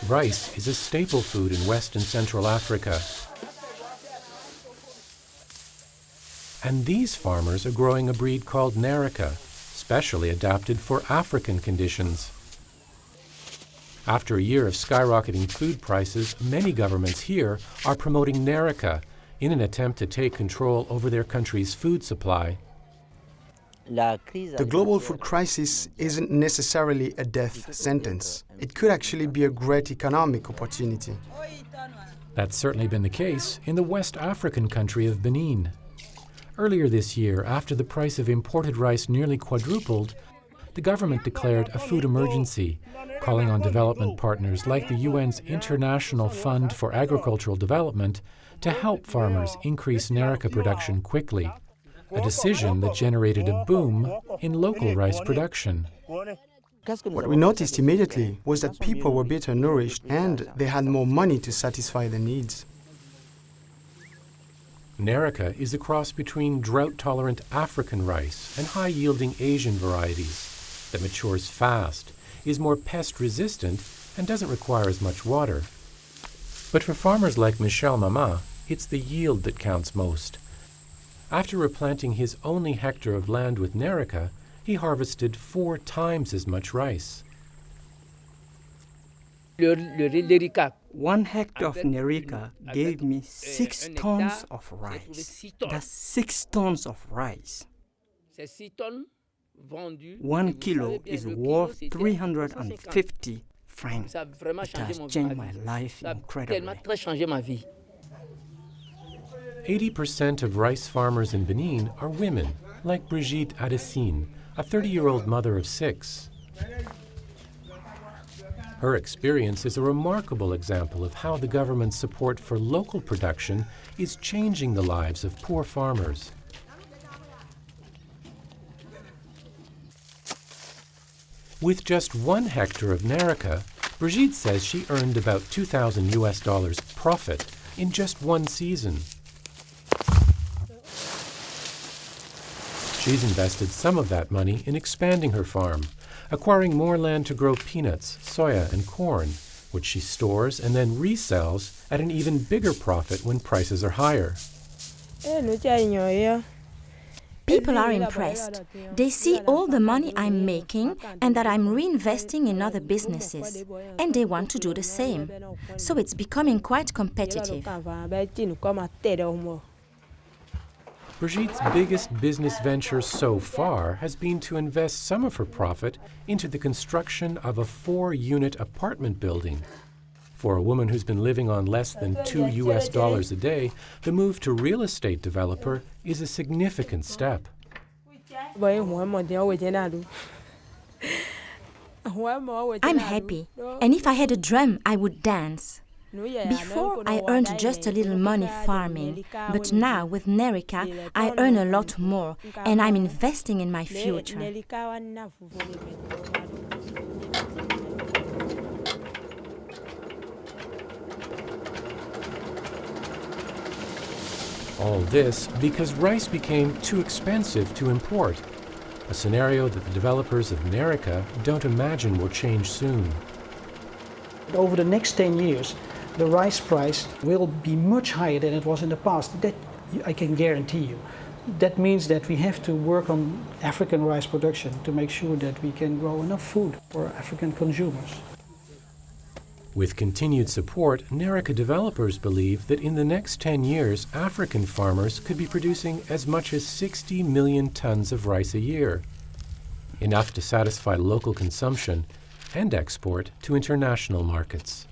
Rice is a staple food in West and Central Africa. And these farmers are growing a breed called Nerica, specially adapted for African conditions. After a year of skyrocketing food prices, many governments here are promoting Nerica in an attempt to take control over their country's food supply. The global food crisis isn't necessarily a death sentence. It could actually be a great economic opportunity. That's certainly been the case in the West African country of Benin. Earlier this year, after the price of imported rice nearly quadrupled, the government declared a food emergency, calling on development partners like the UN's International Fund for Agricultural Development to help farmers increase Nerica production quickly, a decision that generated a boom in local rice production. What we noticed immediately was that people were better nourished and they had more money to satisfy their needs. Nerica is a cross between drought-tolerant African rice and high-yielding Asian varieties that matures fast, is more pest-resistant, and doesn't require as much water. But for farmers like Michel Mama, it's the yield that counts most. After replanting his only hectare of land with Nerica, he harvested 4 times as much rice. 1 hectare of Nerica gave me 6 tons of rice. That's 6 tons of rice. 1 kilo is worth 350 francs. It has changed my life incredibly. 80% of rice farmers in Benin are women, like Brigitte Adassin, a 30-year-old mother of 6. Her experience is a remarkable example of how the government's support for local production is changing the lives of poor farmers. With just 1 hectare of Nerica, Brigitte says she earned about $2,000 profit in just 1 season. She's invested some of that money in expanding her farm, acquiring more land to grow peanuts, soya, and corn, which she stores and then resells at an even bigger profit when prices are higher. People are impressed. They see all the money I'm making and that I'm reinvesting in other businesses, and they want to do the same. So it's becoming quite competitive. Brigitte's biggest business venture so far has been to invest some of her profit into the construction of a 4-unit apartment building. For a woman who's been living on less than $2 a day, the move to real estate developer is a significant step. I'm happy, and if I had a drum, I would dance. Before, I earned just a little money farming, but now with Nerica, I earn a lot more, and I'm investing in my future. All this because rice became too expensive to import, a scenario that the developers of Nerica don't imagine will change soon. Over the next 10 years, the rice price will be much higher than it was in the past. That I can guarantee you. That means that we have to work on African rice production to make sure that we can grow enough food for African consumers. With continued support, Nerica developers believe that in the next 10 years, African farmers could be producing as much as 60 million tons of rice a year, enough to satisfy local consumption and export to international markets.